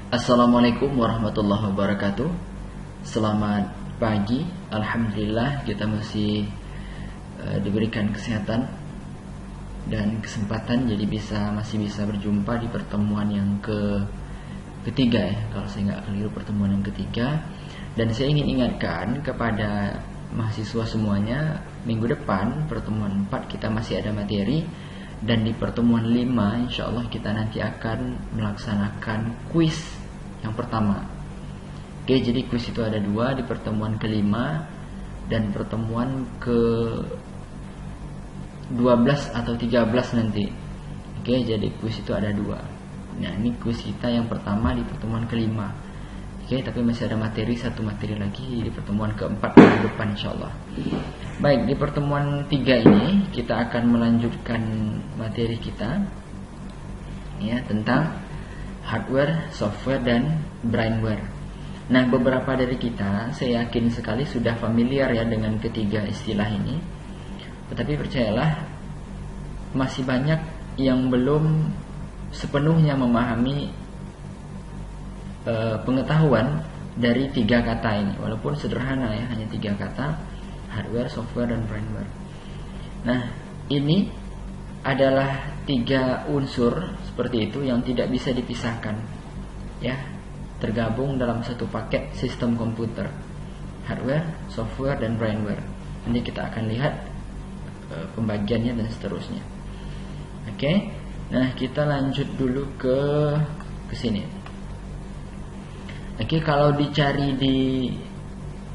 Assalamualaikum warahmatullahi wabarakatuh. Selamat pagi. Alhamdulillah kita masih diberikan kesehatan dan kesempatan, jadi masih bisa berjumpa di pertemuan yang ketiga ya, kalau saya nggak keliru, pertemuan yang ketiga. Dan saya ingin ingatkan kepada mahasiswa semuanya, minggu depan pertemuan 4 kita masih ada materi, dan di pertemuan 5 insya Allah kita nanti akan melaksanakan kuis yang pertama. Oke, jadi kuis itu ada 2 di pertemuan ke-5 dan pertemuan ke-12 atau 13 nanti. Oke, jadi kuis itu ada 2. Nah, ini kuis kita yang pertama di pertemuan ke-5. Oke, tapi masih ada satu materi lagi di pertemuan ke-4 minggu depan insyaallah. Baik, di pertemuan 3 ini kita akan melanjutkan materi kita ya, tentang hardware, software, dan brainware. Nah, beberapa dari kita saya yakin sekali sudah familiar ya dengan ketiga istilah ini. Tetapi percayalah, masih banyak yang belum sepenuhnya memahami pengetahuan dari 3 kata ini. Walaupun sederhana ya, hanya 3 kata: hardware, software, dan brainware. Nah, ini adalah 3 unsur seperti itu yang tidak bisa dipisahkan ya, tergabung dalam satu paket sistem komputer: hardware, software, dan brainware. Nanti kita akan lihat pembagiannya dan seterusnya. Oke. Nah, kita lanjut dulu ke sini. Oke, kalau dicari di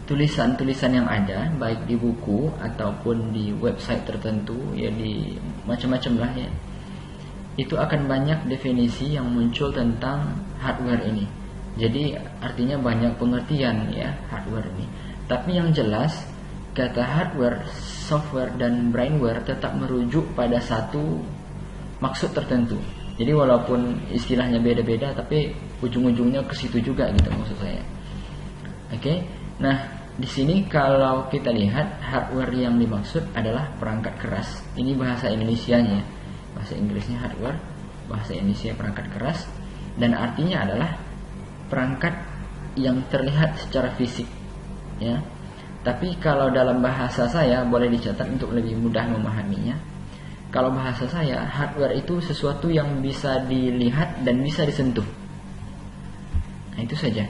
tulisan-tulisan yang ada, baik di buku ataupun di website tertentu ya, di macam-macam lah ya, itu akan banyak definisi yang muncul tentang hardware ini. Jadi artinya banyak pengertian ya hardware ini. Tapi yang jelas, kata hardware, software, dan brainware tetap merujuk pada satu maksud tertentu. Jadi walaupun istilahnya beda-beda, tapi ujung-ujungnya ke situ juga gitu maksud saya. Oke. Nah, di sini kalau kita lihat, hardware yang dimaksud adalah perangkat keras. Ini bahasa Indonesianya. Bahasa Inggrisnya hardware, bahasa Indonesia perangkat keras, dan artinya adalah perangkat yang terlihat secara fisik ya. Tapi kalau dalam bahasa saya, boleh dicatat untuk lebih mudah memahaminya. Kalau bahasa saya, hardware itu sesuatu yang bisa dilihat dan bisa disentuh. Nah, itu saja.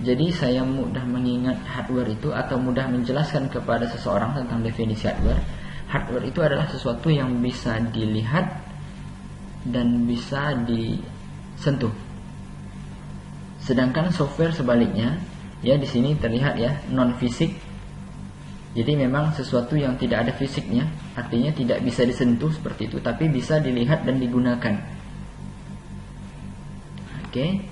Jadi saya mudah mengingat hardware itu, atau mudah menjelaskan kepada seseorang tentang definisi hardware. Hardware itu adalah sesuatu yang bisa dilihat dan bisa disentuh. Sedangkan software sebaliknya, ya di sini terlihat ya, non fisik. Jadi memang sesuatu yang tidak ada fisiknya, artinya tidak bisa disentuh seperti itu, tapi bisa dilihat dan digunakan. Oke.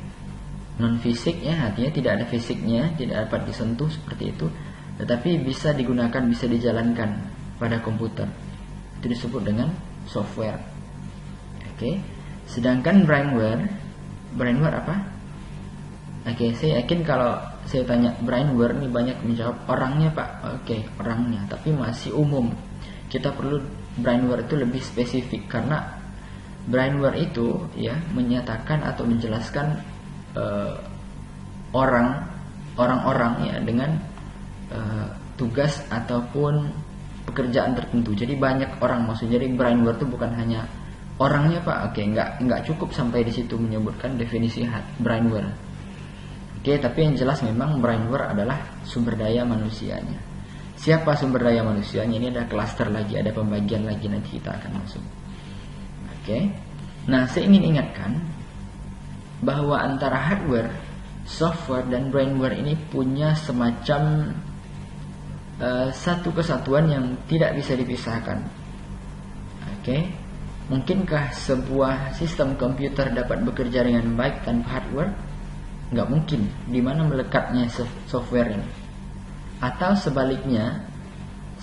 Non fisik ya, artinya tidak ada fisiknya, tidak dapat disentuh seperti itu, tetapi bisa digunakan, bisa dijalankan pada komputer. Itu disebut dengan software. Oke. Sedangkan brainware apa? Oke, saya yakin kalau saya tanya brainware ini banyak menjawab orangnya Pak. Oke, orangnya, tapi masih umum. Kita perlu brainware itu lebih spesifik, karena brainware itu ya menyatakan atau menjelaskan orang-orang ya dengan tugas ataupun pekerjaan tertentu. Jadi banyak orang maksudnya. Jadi brainware itu bukan hanya orangnya Pak. Oke, enggak cukup sampai di situ menyebutkan definisi brainware. Oke, tapi yang jelas memang brainware adalah sumber daya manusianya. Siapa sumber daya manusianya? Ini ada klaster lagi, ada pembagian lagi, nanti kita akan masuk. Oke. Nah, saya ingin ingatkan bahwa antara hardware, software, dan brainware ini punya semacam satu kesatuan yang tidak bisa dipisahkan. Oke. Mungkinkah sebuah sistem komputer dapat bekerja dengan baik tanpa hardware? Nggak mungkin. Di mana melekatnya software ini? Atau sebaliknya,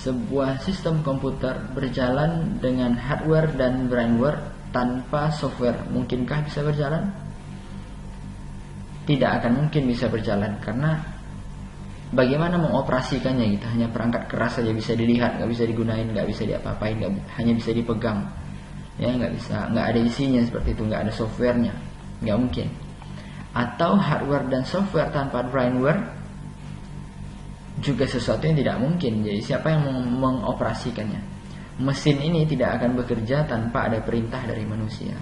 sebuah sistem komputer berjalan dengan hardware dan brainware tanpa software, mungkinkah bisa berjalan? Tidak akan mungkin bisa berjalan, karena bagaimana mengoperasikannya gitu? Hanya perangkat keras saja bisa dilihat, nggak bisa digunain, nggak bisa diapa-apain, hanya bisa dipegang. Ya, nggak ada isinya seperti itu, nggak ada softwarenya, nggak mungkin. atau hardware dan software tanpa firmware juga sesuatu yang tidak mungkin. Jadi siapa yang mengoperasikannya? Mesin ini tidak akan bekerja tanpa ada perintah dari manusia.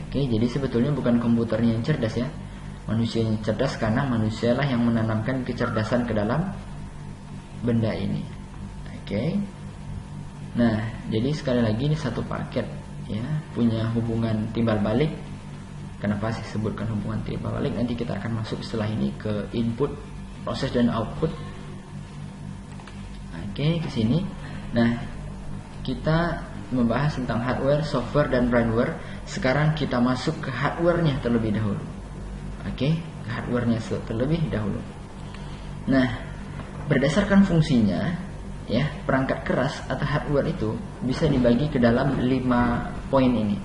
Oke, jadi sebetulnya bukan komputernya yang cerdas ya, manusia yang cerdas, karena manusialah yang menanamkan kecerdasan ke dalam benda ini. Oke. Nah, jadi sekali lagi ini satu paket ya, punya hubungan timbal balik. Kenapa saya sebutkan hubungan timbal balik? Nanti kita akan masuk setelah ini ke input, proses dan output. Oke, ke sini. Nah, kita membahas tentang hardware, software dan firmware. Sekarang kita masuk ke hardware-nya terlebih dahulu. Oke, ke hardware-nya terlebih dahulu. Nah, berdasarkan fungsinya ya, perangkat keras atau hardware itu bisa dibagi ke dalam 5 poin ini.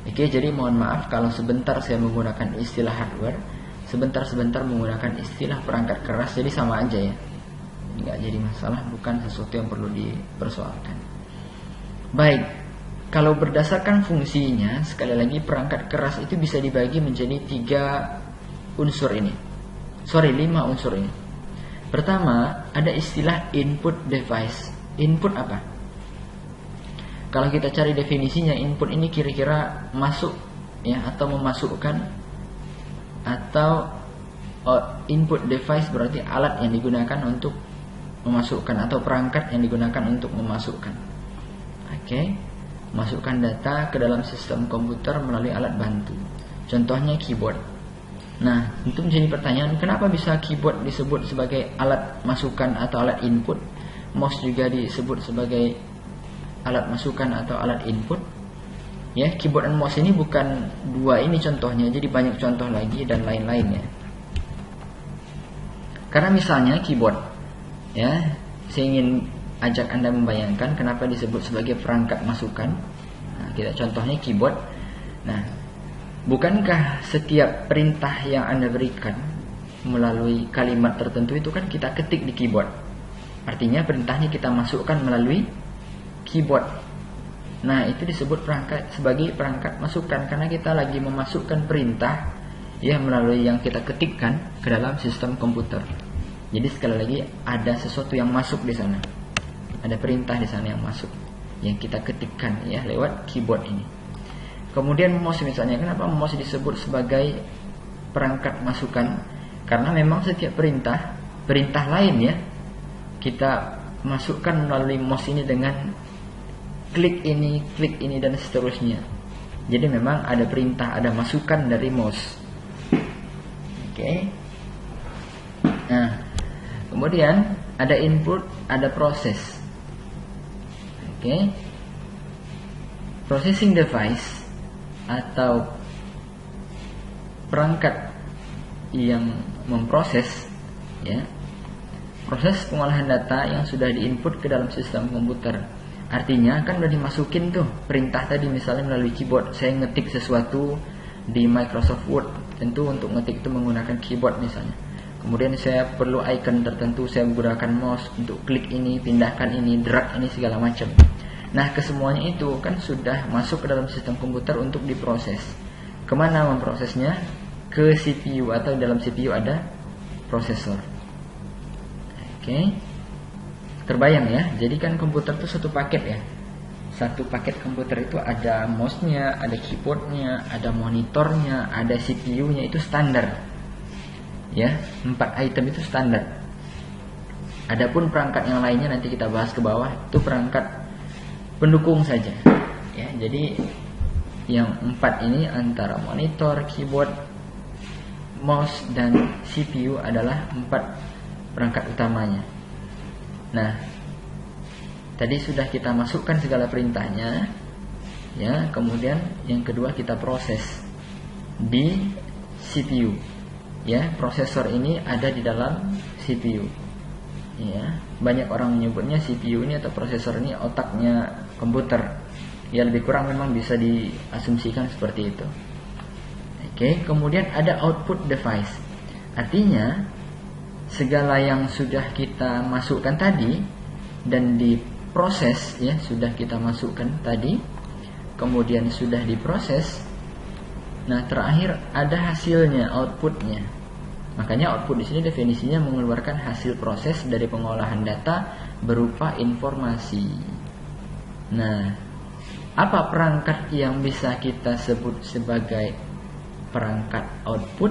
Oke, jadi mohon maaf kalau sebentar saya menggunakan istilah hardware, sebentar menggunakan istilah perangkat keras, jadi sama aja ya, nggak jadi masalah, bukan sesuatu yang perlu dipersoalkan. Baik, kalau berdasarkan fungsinya, sekali lagi perangkat keras itu bisa dibagi menjadi 5 unsur ini. Pertama, ada istilah input device. Input apa? Kalau kita cari definisinya, input ini kira-kira masuk ya, atau memasukkan, atau input device berarti alat yang digunakan untuk memasukkan, atau perangkat yang digunakan untuk memasukkan. Oke, masukkan data ke dalam sistem komputer melalui alat bantu. Contohnya keyboard. Nah, itu menjadi pertanyaan, kenapa bisa keyboard disebut sebagai alat masukan atau alat input? Mouse juga disebut sebagai alat masukan atau alat input. Ya, keyboard dan mouse ini bukan dua ini contohnya, jadi banyak contoh lagi dan lain-lainnya. Karena misalnya keyboard, ya, saya ingin ajak Anda membayangkan kenapa disebut sebagai perangkat masukan. Nah, kita contohnya keyboard. Nah, bukankah setiap perintah yang Anda berikan melalui kalimat tertentu itu kan kita ketik di keyboard? Artinya perintahnya kita masukkan melalui keyboard. Nah, itu disebut sebagai perangkat masukan karena kita lagi memasukkan perintah ya melalui yang kita ketikkan ke dalam sistem komputer. Jadi sekali lagi ada sesuatu yang masuk di sana. Ada perintah di sana yang masuk yang kita ketikkan ya lewat keyboard ini. Kemudian mouse misalnya, kenapa mouse disebut sebagai perangkat masukan? Karena memang setiap perintah lain ya kita masukkan melalui mouse ini dengan klik ini dan seterusnya. Jadi memang ada perintah, ada masukan dari mouse. Oke. Nah, kemudian ada input, ada proses. Oke. Processing device atau perangkat yang memproses ya, proses pengolahan data yang sudah diinput ke dalam sistem komputer. Artinya kan udah dimasukin tuh perintah tadi, misalnya melalui keyboard. Saya ngetik sesuatu di Microsoft Word, tentu untuk ngetik itu menggunakan keyboard misalnya. Kemudian saya perlu icon tertentu, saya menggunakan mouse untuk klik ini, pindahkan ini, drag ini, segala macam. Nah, kesemuanya itu kan sudah masuk ke dalam sistem komputer untuk diproses. Kemana memprosesnya? Ke CPU, atau dalam CPU ada prosesor. Oke. Terbayang ya, jadi kan komputer itu satu paket ya. Satu paket komputer itu ada mouse-nya, ada keyboard-nya, ada monitornya, ada CPU-nya, itu standar. Ya, 4 item itu standar. Adapun perangkat yang lainnya nanti kita bahas ke bawah, itu perangkat pendukung saja. Ya, jadi yang 4 ini antara monitor, keyboard, mouse dan CPU adalah 4 perangkat utamanya. Nah, tadi sudah kita masukkan segala perintahnya, ya. Kemudian yang kedua kita proses di CPU, ya. Prosesor ini ada di dalam CPU, ya. Banyak orang menyebutnya CPU ini atau prosesor ini otaknya komputer. Ya, lebih kurang memang bisa diasumsikan seperti itu. Oke, kemudian ada output device. Artinya segala yang sudah kita masukkan tadi dan diproses ya, sudah kita masukkan tadi, kemudian sudah diproses. Nah, terakhir ada hasilnya, outputnya. Makanya output di sini definisinya mengeluarkan hasil proses dari pengolahan data berupa informasi. Nah, apa perangkat yang bisa kita sebut sebagai perangkat output?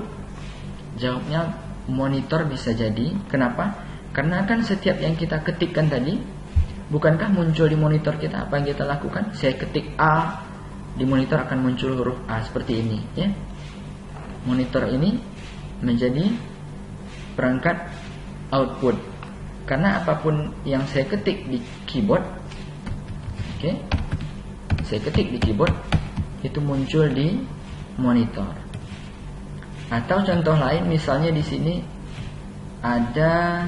Jawabnya monitor bisa jadi. Kenapa? Karena kan setiap yang kita ketikkan tadi, bukankah muncul di monitor kita? Apa yang kita lakukan? Saya ketik A, di monitor akan muncul huruf A seperti ini, ya. Monitor ini menjadi perangkat output. Karena apapun yang saya ketik di keyboard, oke, saya ketik di keyboard, itu muncul di monitor. Atau contoh lain, misalnya di sini ada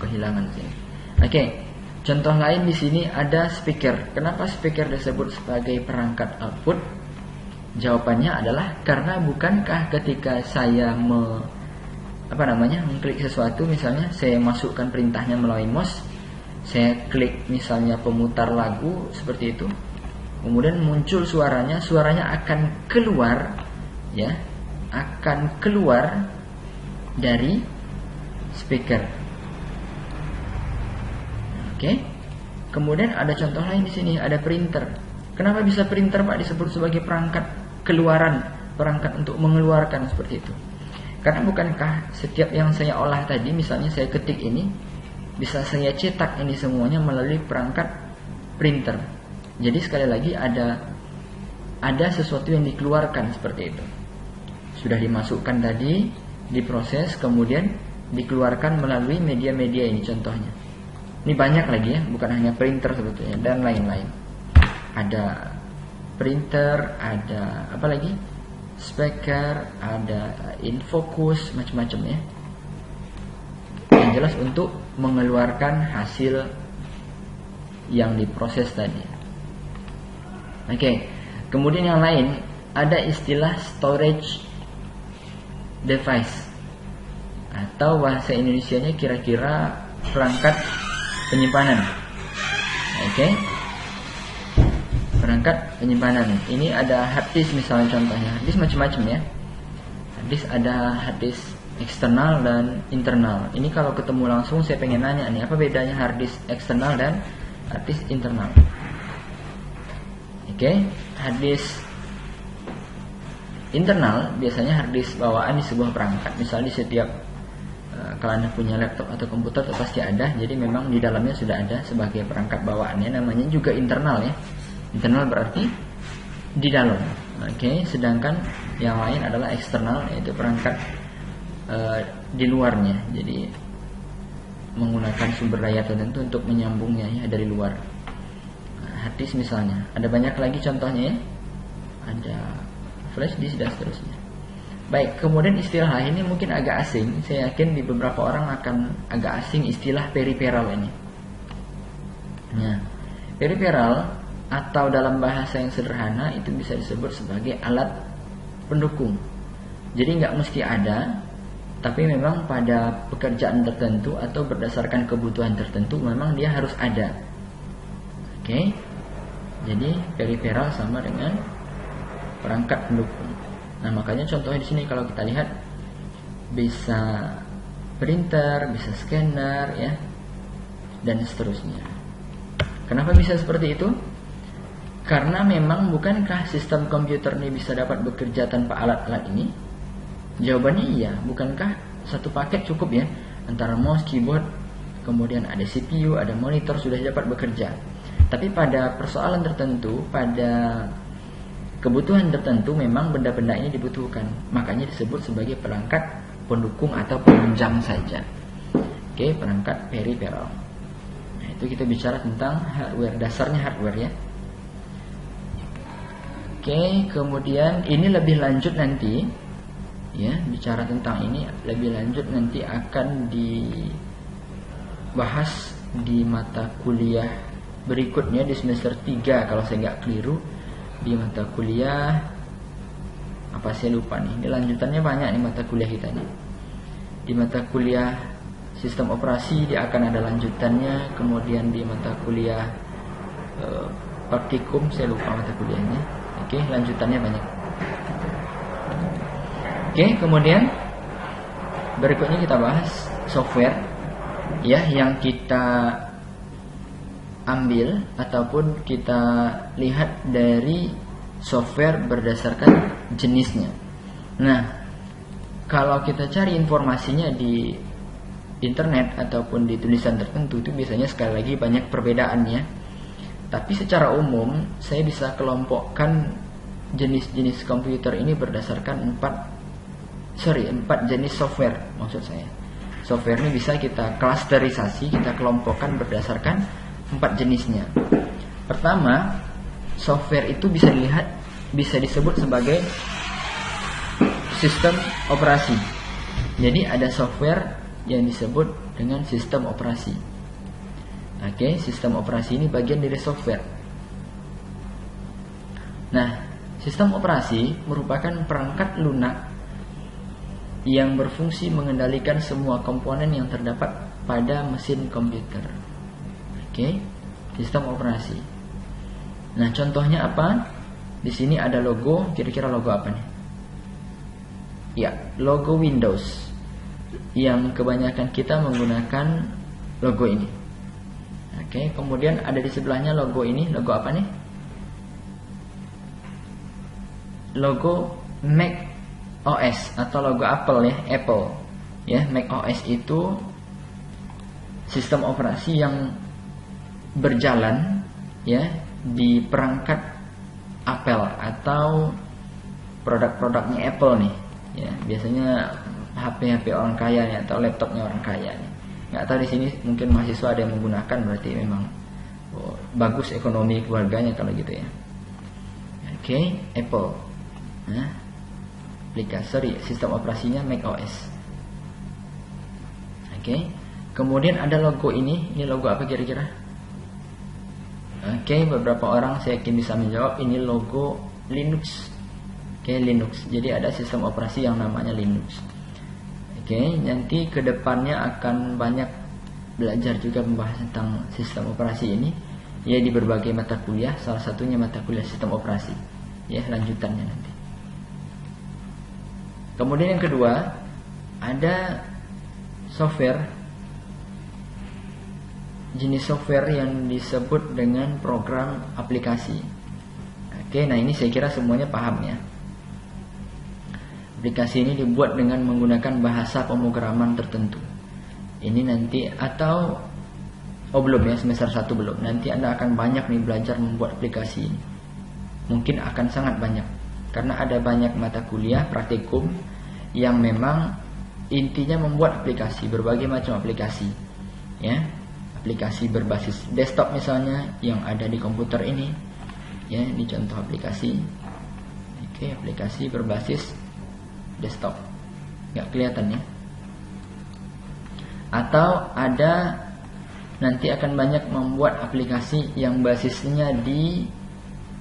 kehilangan sini. Oke, contoh lain di sini ada speaker. Kenapa speaker disebut sebagai perangkat output? Jawabannya adalah karena bukankah ketika saya mengklik sesuatu, misalnya saya masukkan perintahnya melalui mouse, saya klik misalnya pemutar lagu seperti itu, kemudian muncul suaranya akan keluar, ya, akan keluar dari speaker. Oke. Kemudian ada contoh lain di sini, ada printer. Kenapa bisa printer, Pak, disebut sebagai perangkat keluaran, perangkat untuk mengeluarkan seperti itu? Karena bukankah setiap yang saya olah tadi, misalnya saya ketik ini, bisa saya cetak ini semuanya melalui perangkat printer. Jadi sekali lagi ada sesuatu yang dikeluarkan seperti itu. Sudah dimasukkan tadi, diproses, kemudian dikeluarkan melalui media-media ini contohnya. Ini banyak lagi ya, bukan hanya printer sebetulnya, dan lain-lain. Ada printer, ada apa lagi? Speaker, ada infocus, macam-macam ya. Yang jelas untuk mengeluarkan hasil yang diproses tadi. Oke. Kemudian yang lain, ada istilah storage device, atau bahasa Indonesianya kira-kira perangkat penyimpanan. Oke. Perangkat penyimpanan. Ini ada hard disk misalnya contohnya. Hard disk macam-macam ya. Hard disk ada hard disk eksternal dan internal. Ini kalau ketemu langsung saya pengen nanya nih, apa bedanya hard disk eksternal dan hard disk internal? Oke, hard disk internal biasanya hard disk bawaan di sebuah perangkat. Misalnya di setiap kalau Anda punya laptop atau komputer itu pasti ada. Jadi memang di dalamnya sudah ada sebagai perangkat bawaannya, namanya juga internal ya. Internal berarti di dalam. Oke, sedangkan yang lain adalah eksternal, yaitu perangkat di luarnya. Jadi menggunakan sumber daya tertentu untuk menyambungnya ya dari luar. Hard disk misalnya. Ada banyak lagi contohnya ya. Ada flash disk dan seterusnya. Baik, kemudian istilah lain ini mungkin agak asing. Saya yakin di beberapa orang akan agak asing istilah periferal ini. Nah, periferal atau dalam bahasa yang sederhana itu bisa disebut sebagai alat pendukung. Jadi nggak mesti ada, tapi memang pada pekerjaan tertentu atau berdasarkan kebutuhan tertentu memang dia harus ada. Oke. Jadi periferal sama dengan perangkat pendukung. Nah, makanya contohnya di sini kalau kita lihat bisa printer, bisa scanner ya, dan seterusnya. Kenapa bisa seperti itu? Karena memang bukankah sistem komputer ini bisa dapat bekerja tanpa alat-alat ini? Jawabannya iya. Bukankah satu paket cukup ya, antara mouse, keyboard, kemudian ada CPU, ada monitor, sudah dapat bekerja. Tapi pada persoalan tertentu, pada kebutuhan tertentu memang benda-benda ini dibutuhkan. Makanya disebut sebagai perangkat pendukung atau penunjang saja. Oke, perangkat periferal. Nah, itu kita bicara tentang hardware, dasarnya hardware ya. Oke, kemudian ini lebih lanjut nanti ya, bicara tentang ini lebih lanjut nanti akan dibahas di mata kuliah berikutnya di semester 3 kalau saya nggak keliru. Di mata kuliah apa saya lupa nih. Ini lanjutannya banyak nih mata kuliah kita nih. Di mata kuliah sistem operasi dia akan ada lanjutannya. Kemudian di mata kuliah praktikum saya lupa mata kuliahnya. Oke, lanjutannya banyak. Oke, kemudian berikutnya kita bahas software ya yang kita ambil ataupun kita lihat dari software berdasarkan jenisnya. Nah, kalau kita cari informasinya di internet ataupun di tulisan tertentu itu biasanya sekali lagi banyak perbedaannya. Tapi secara umum saya bisa kelompokkan jenis-jenis komputer ini berdasarkan 4 jenis software maksud saya. Software ini bisa kita klasterisasi, kita kelompokkan berdasarkan 4 jenisnya. Pertama, software itu bisa disebut sebagai sistem operasi. Jadi ada software yang disebut dengan sistem operasi. Oke, sistem operasi ini bagian dari software. Nah, sistem operasi merupakan perangkat lunak yang berfungsi mengendalikan semua komponen yang terdapat pada mesin komputer. Oke, sistem operasi. Nah, contohnya apa? Di sini ada logo, kira-kira logo apa nih? Ya, logo Windows. Yang kebanyakan kita menggunakan logo ini. Oke, kemudian ada di sebelahnya logo ini, logo apa nih? Logo Mac OS atau logo Apple ya, Apple. Ya, Mac OS itu sistem operasi yang berjalan ya di perangkat Apple atau produk-produknya Apple nih. Ya, biasanya HP orang kaya nih atau laptopnya orang kaya nih. Nggak tahu di sini mungkin mahasiswa ada yang menggunakan, berarti memang bagus ekonomi keluarganya kalau gitu ya. Oke, Apple. Nah, aplikasi sistem operasinya Mac OS. Oke. Kemudian ada logo ini logo apa kira-kira? Oke, beberapa orang saya yakin bisa menjawab ini logo Linux. Oke, Linux. Jadi ada sistem operasi yang namanya Linux. Oke, nanti kedepannya akan banyak belajar juga membahas tentang sistem operasi ini ya di berbagai mata kuliah, salah satunya mata kuliah sistem operasi. Ya, lanjutannya nanti. Kemudian yang kedua, ada software, jenis software yang disebut dengan program aplikasi. Oke, nah ini saya kira semuanya paham ya. Aplikasi ini dibuat dengan menggunakan bahasa pemrograman tertentu. Ini nanti atau belum ya, semester 1 belum. Nanti Anda akan banyak nih belajar membuat aplikasi ini. Mungkin akan sangat banyak. Karena ada banyak mata kuliah praktikum yang memang intinya membuat aplikasi, berbagai macam aplikasi. Ya, aplikasi berbasis desktop misalnya yang ada di komputer ini. Ya, ini contoh aplikasi. Oke, aplikasi berbasis desktop. Nggak kelihatan ya. Atau ada nanti akan banyak membuat aplikasi yang basisnya di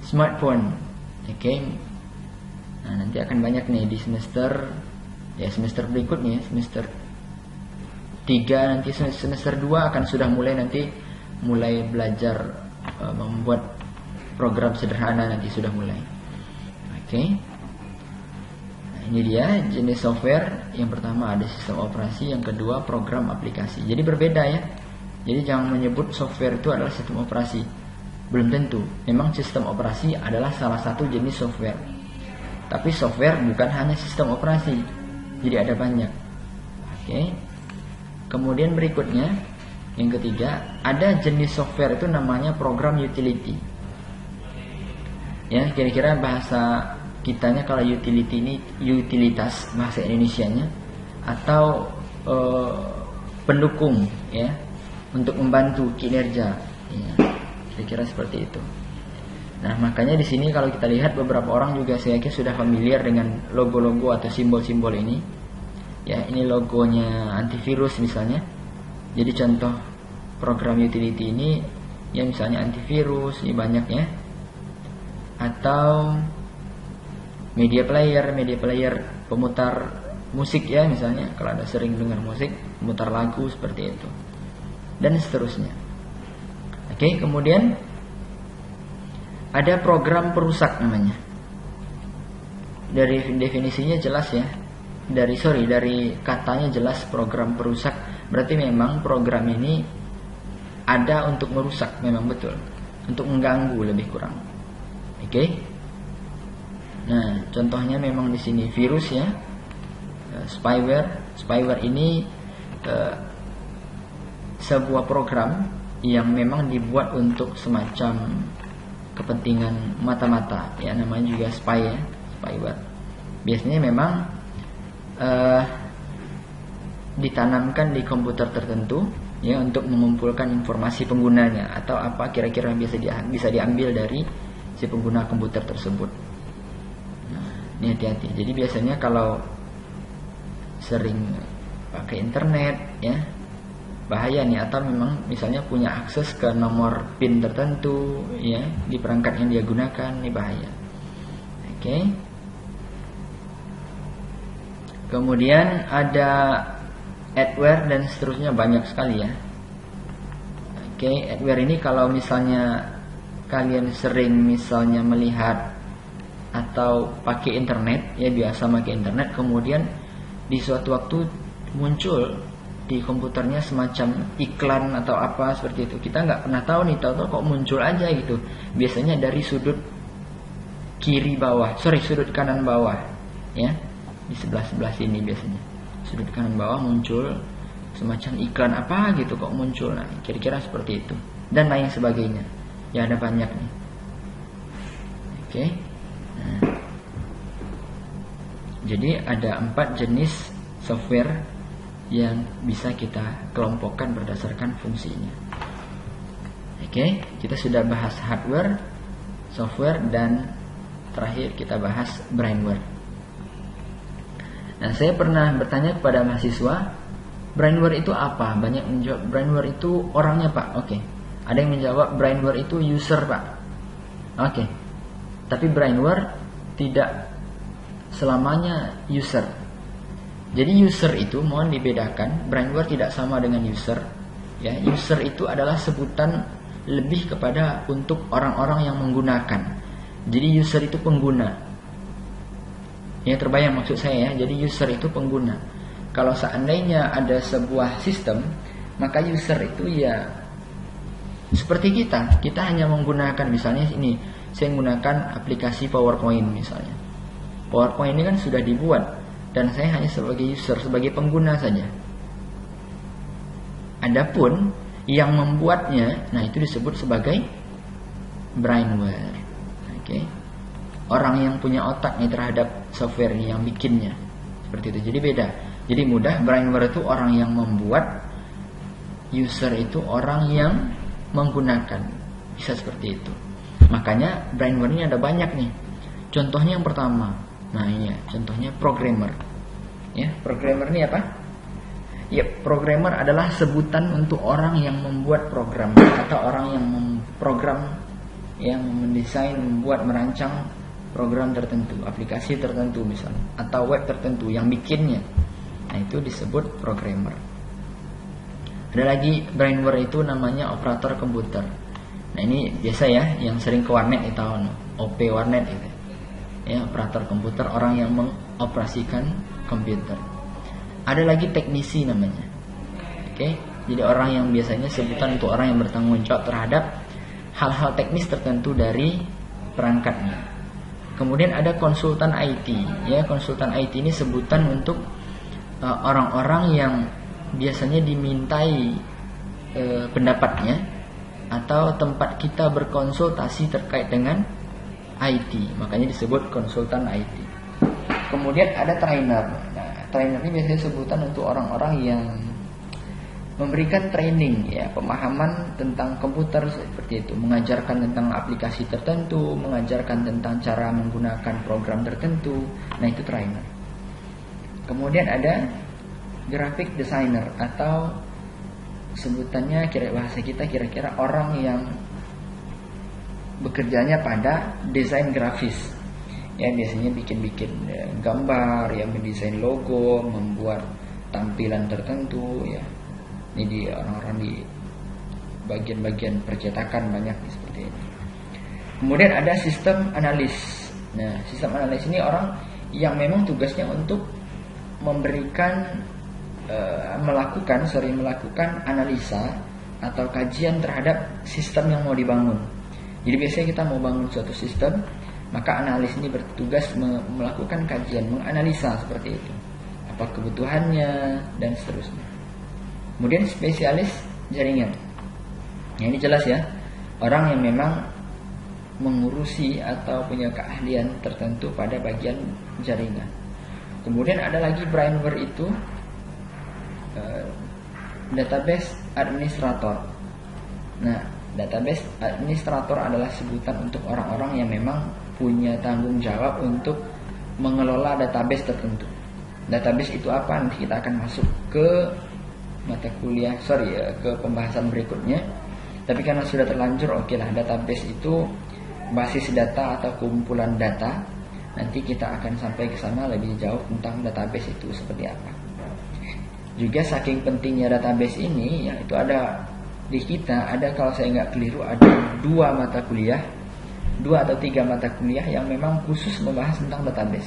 smartphone. Oke. Nah, nanti akan banyak nih di semester berikutnya, semester 3 nanti semester 2 akan sudah mulai belajar membuat program sederhana, nanti sudah mulai. Oke. Nah, ini dia jenis software. Yang pertama ada sistem operasi, yang kedua program aplikasi. Jadi berbeda ya. Jadi jangan menyebut software itu adalah sistem operasi. Belum tentu. Memang sistem operasi adalah salah satu jenis software. Tapi software bukan hanya sistem operasi. Jadi ada banyak. Oke. Kemudian berikutnya, yang ketiga, ada jenis software itu namanya program utility. Ya, kira-kira bahasa kitanya kalau utility ini utilitas bahasa Indonesianya atau pendukung ya, untuk membantu kinerja. Ya, kira-kira seperti itu. Nah, makanya di sini kalau kita lihat beberapa orang juga saya yakin sudah familiar dengan logo-logo atau simbol-simbol ini. Ya, ini logonya antivirus misalnya. Jadi contoh program utility ini ya misalnya antivirus, ini banyak ya. Atau media player pemutar musik ya misalnya, kalau Anda sering dengar musik, pemutar lagu seperti itu. Dan seterusnya. Oke, kemudian ada program perusak namanya. dari definisinya jelas ya. Dari katanya jelas program perusak. Berarti memang program ini ada untuk merusak, memang betul. Untuk mengganggu lebih kurang. Oke. Nah, contohnya memang di sini virus ya. Spyware ini sebuah program yang memang dibuat untuk semacam kepentingan mata-mata ya, namanya juga spyware. Biasanya memang ditanamkan di komputer tertentu ya untuk mengumpulkan informasi penggunanya atau apa kira-kira bisa diambil dari si pengguna komputer tersebut. Nah, ini hati-hati. Jadi biasanya kalau sering pakai internet ya bahaya nih, atau memang misalnya punya akses ke nomor PIN tertentu ya di perangkat yang dia gunakan, ini bahaya. Oke. Kemudian ada adware dan seterusnya, banyak sekali ya. Oke, adware ini kalau misalnya kalian sering misalnya melihat atau pakai internet ya, biasa pakai internet, kemudian di suatu waktu muncul di komputernya semacam iklan atau apa seperti itu, kita nggak pernah tahu nih, tahu-tahu kok muncul aja gitu. Biasanya dari sudut sudut kanan bawah ya, di sebelah sini biasanya sudut kanan bawah muncul semacam iklan apa gitu kok muncul. Nah, kira-kira seperti itu dan lain sebagainya ya, ada banyak nih. Oke. Nah, jadi ada 4 jenis software yang bisa kita kelompokkan berdasarkan fungsinya. Oke, kita sudah bahas hardware, software, dan terakhir kita bahas brainware. Nah, saya pernah bertanya kepada mahasiswa, brainware itu apa? Banyak menjawab brainware itu orangnya, Pak. Oke. Ada yang menjawab brainware itu user, Pak. Oke. Tapi brainware tidak selamanya user. Jadi user itu mohon dibedakan, brainware tidak sama dengan user. Ya, user itu adalah sebutan lebih kepada untuk orang-orang yang menggunakan. Jadi user itu pengguna. Ya, terbayang maksud saya ya. Jadi user itu pengguna. Kalau seandainya ada sebuah sistem, maka user itu ya seperti kita hanya menggunakan, misalnya ini saya menggunakan aplikasi PowerPoint misalnya. PowerPoint ini kan sudah dibuat dan saya hanya sebagai user, sebagai pengguna saja. Adapun yang membuatnya, nah itu disebut sebagai brainware. Oke. Orang yang punya otak nih terhadap software ini, yang bikinnya. Seperti itu. Jadi beda. Jadi mudah, brainware itu orang yang membuat, user itu orang yang menggunakan. Bisa seperti itu. Makanya brainware ini ada banyak nih. Contohnya yang pertama. Nah ini ya, contohnya programmer. Ya, programmer ini apa? Ya, programmer adalah sebutan untuk orang yang membuat program atau orang yang memprogram, yang mendesain, membuat, merancang program tertentu, aplikasi tertentu misalnya, atau web tertentu yang bikinnya. Nah, itu disebut programmer. Ada lagi brainware itu namanya operator komputer. Nah, ini biasa ya, yang sering ke warnet itu tahu, OP warnet itu. Ya, operator komputer, orang yang mengoperasikan komputer. Ada lagi teknisi namanya. Oke, jadi orang yang biasanya sebutan untuk orang yang bertanggung jawab terhadap hal-hal teknis tertentu dari perangkatnya. Kemudian ada konsultan IT. Ya, konsultan IT ini sebutan untuk orang-orang yang biasanya dimintai pendapatnya atau tempat kita berkonsultasi terkait dengan IT. Makanya disebut konsultan IT. Kemudian ada trainer. Nah, trainer ini biasanya sebutan untuk orang-orang yang memberikan training ya, pemahaman tentang komputer seperti itu, mengajarkan tentang aplikasi tertentu, mengajarkan tentang cara menggunakan program tertentu. Nah, itu trainer. Kemudian ada graphic designer atau sebutannya bahasa kita kira-kira orang yang bekerjanya pada desain grafis. Ya, biasanya bikin-bikin gambar, ya, mendesain logo, membuat tampilan tertentu ya. Ini di orang-orang di bagian-bagian percetakan banyak seperti ini. Kemudian ada sistem analis. Nah, sistem analis ini orang yang memang tugasnya untuk memberikan melakukan analisa atau kajian terhadap sistem yang mau dibangun. Jadi biasanya kita mau bangun suatu sistem, maka analis ini bertugas melakukan kajian, menganalisa seperti itu, apa kebutuhannya dan seterusnya. Kemudian spesialis jaringan. Nah, ini jelas ya, orang yang memang mengurusi atau punya keahlian tertentu pada bagian jaringan. Kemudian ada lagi brainware itu database administrator. Nah, database administrator adalah sebutan untuk orang-orang yang memang punya tanggung jawab untuk mengelola database tertentu. Database itu apa? Nanti kita akan masuk ke mata kuliah, ke pembahasan berikutnya. Tapi karena sudah terlanjur, oke lah, database itu basis data atau kumpulan data. Nanti kita akan sampai ke sana lebih jauh tentang database itu seperti apa. Juga saking pentingnya database ini, ya itu ada di kita, ada kalau saya nggak keliru ada 2 atau 3 mata kuliah yang memang khusus membahas tentang database.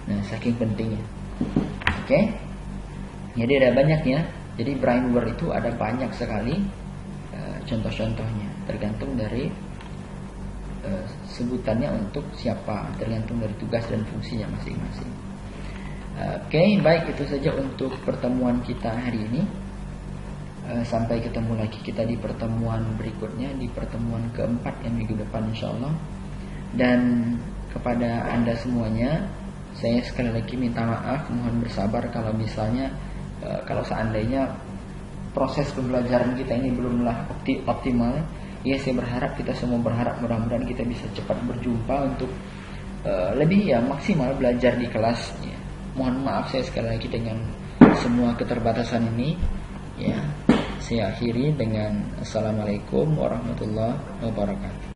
Nah, saking pentingnya. Oke. Jadi ada banyaknya. Jadi brainware itu ada banyak sekali contoh-contohnya, tergantung dari sebutannya untuk siapa, tergantung dari tugas dan fungsinya masing-masing. Oke, baik, itu saja untuk pertemuan kita hari ini. Sampai ketemu lagi kita di pertemuan berikutnya, di pertemuan keempat yang minggu depan insyaallah. Dan kepada Anda semuanya, saya sekali lagi minta maaf, mohon bersabar kalau misalnya kalau seandainya proses pembelajaran kita ini belumlah optimal. Ya, saya berharap, kita semua berharap mudah-mudahan kita bisa cepat berjumpa untuk lebih maksimal belajar di kelas ya. Mohon maaf saya sekali lagi dengan semua keterbatasan ini ya. Saya akhiri dengan assalamualaikum warahmatullahi wabarakatuh.